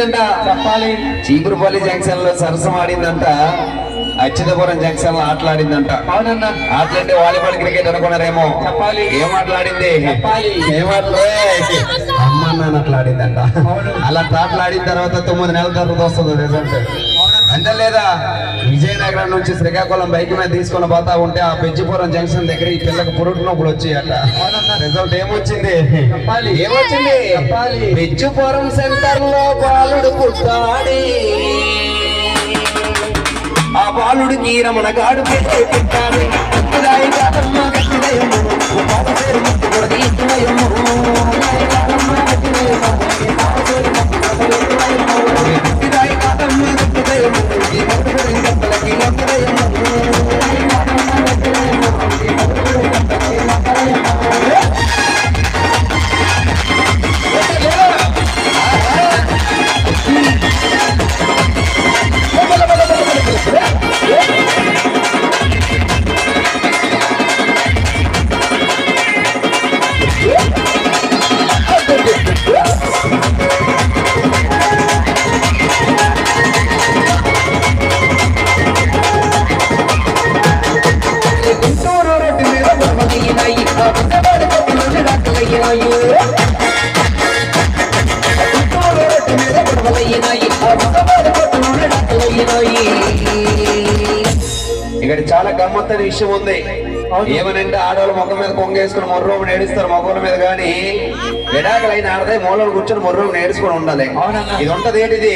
చేసిందంట చెప్పాలి. చీపురుపల్లి జంక్షన్ లో సరసం ఆడిందంట, అచ్యుతపురం జంక్షన్ లో ఆటలాడిందంట. అవునన్నా. ఆటలంటే వాలీబాల్ క్రికెట్ అనుకున్నారేమో. చెప్పాలి. ఏం ఆటలాడింది? చెప్పాలి. ఏం అమ్మ నాన్న ఆటలాడిందంట. అలా ఆటలాడిన తర్వాత 9 నెలల తర్వాత వస్తుంది రిజల్ట్. అంతే లేదా? విజయనగరం నుంచి శ్రీకాకుళం బైక్ మీద తీసుకొని పోతా ఉంటే ఆ పెజ్జిపురం జంక్షన్ దగ్గర ఈ పిల్లకి పురుటు నొప్పులు వచ్చాయట. రిజల్ట్ ఏమొచ్చింది? ఏమొచ్చింది? పెజ్జిపురం సెంటర్ లో బాలుడు పుట్టాడే, ఆ బాలుడికి రమణగాడు పెట్టాడు. ఇక్కడ చాలా గమ్మత్తైన విషయం ఉంది. ఏమనంటే ఆడవాళ్ళు ముఖం మీద కొంగేసుకుని మొర్రోని ఏడుస్తారు మొగోళ్ళ మీద, కానీ విడాకులైన ఆడదే మూలలు కూర్చొని మొర్రోని ఏడుచుకొని ఉండాలి. ఇది ఉంటది ఏంటిది?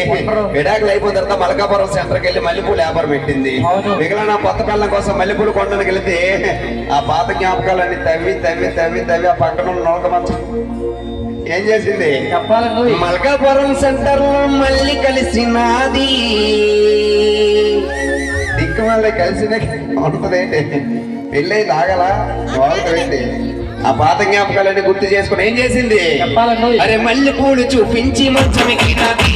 విడాకులు అయిపోయిన తర్వాత మలకాపురం సెంటర్కి వెళ్ళి మల్లెపూలు వ్యాపారం పెట్టింది. మిగిలిన కొత్త పిల్లల కోసం మల్లెపూలు కొండనికి వెళితే ఆ పాత జ్ఞాపకాలన్నీ తవ్వి తవ్వి తవ్వి తవ్వి ఆ పక్కన నొలక మంచం ఏం చేసింది? మల్కాపురం సెంటర్ లో మళ్ళీ కలిసినది. దిక్కు మళ్ళీ కలిసిన ఉంటదేంటి? పెళ్ళై తాగలా వాళ్ళకి ఆ పాత జ్ఞాపకాలన్నీ గుర్తు చేసుకుని ఏం చేసింది? అరే మళ్ళీ పూలు చూపించి మంచం ఎక్కినది.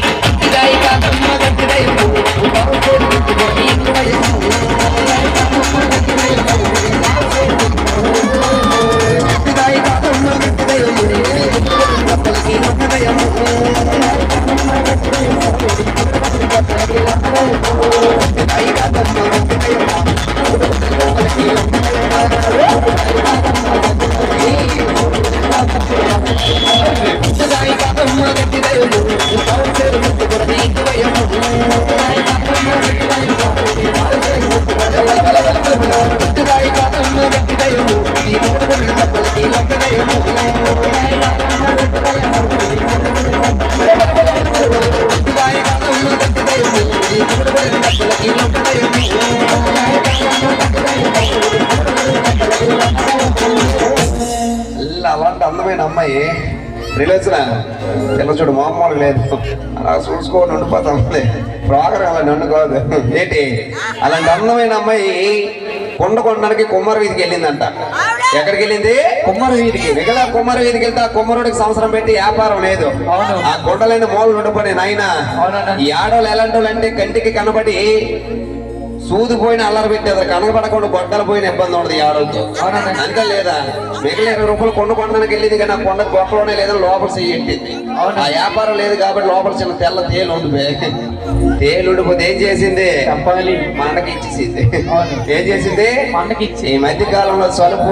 అలాంటి అందమైన అమ్మాయి రిలేషన్ ఇలా చూడు మామూలు లేదు, అలా చూసుకోని ఉండిపోతాం. ప్రోగ్రాం అలా నన్ను కాదు ఏంటి? అలాంటి అందమైన అమ్మాయి కొండకొండడానికి కుమ్మర వీధికి వెళ్ళిందంట. ఎక్కడికి వెళ్ళింది? కుమ్మర వీధికి. మిగతా కుమ్మర వీధికి వెళ్తే ఆ కుమ్మరుడికి సంవత్సరం పెట్టి వ్యాపారం లేదు. ఆ కొండలైన మూలలు ఉండిపోయి నాయన ఈ ఆడవాళ్ళు ఎలాంటి వాళ్ళు అంటే కంటికి కనబడి సూది పోయిన అల్లరి పెట్టేది, కనబడకుండా గొడ్డలు పోయిన ఇబ్బంది ఉండదు ఈ ఆడలతో. అంతే లేదా? మిగిలిన 20 రూపాయలు కొండకొండడానికి వెళ్ళింది, కానీ ఆ కొండ గొప్పలోనే లేదని లోపల చెయ్యింటింది. ఆ వ్యాపారం లేదు కాబట్టి లోపల చిన్న తెల్ల తేలు ఉండిపోయి తేలు ఉండిపోతే ఏం చేసింది? మండకి ఇచ్చేసింది. ఏం చేసింది? మండకి ఇచ్చి ఈ మధ్య కాలంలో సలుపు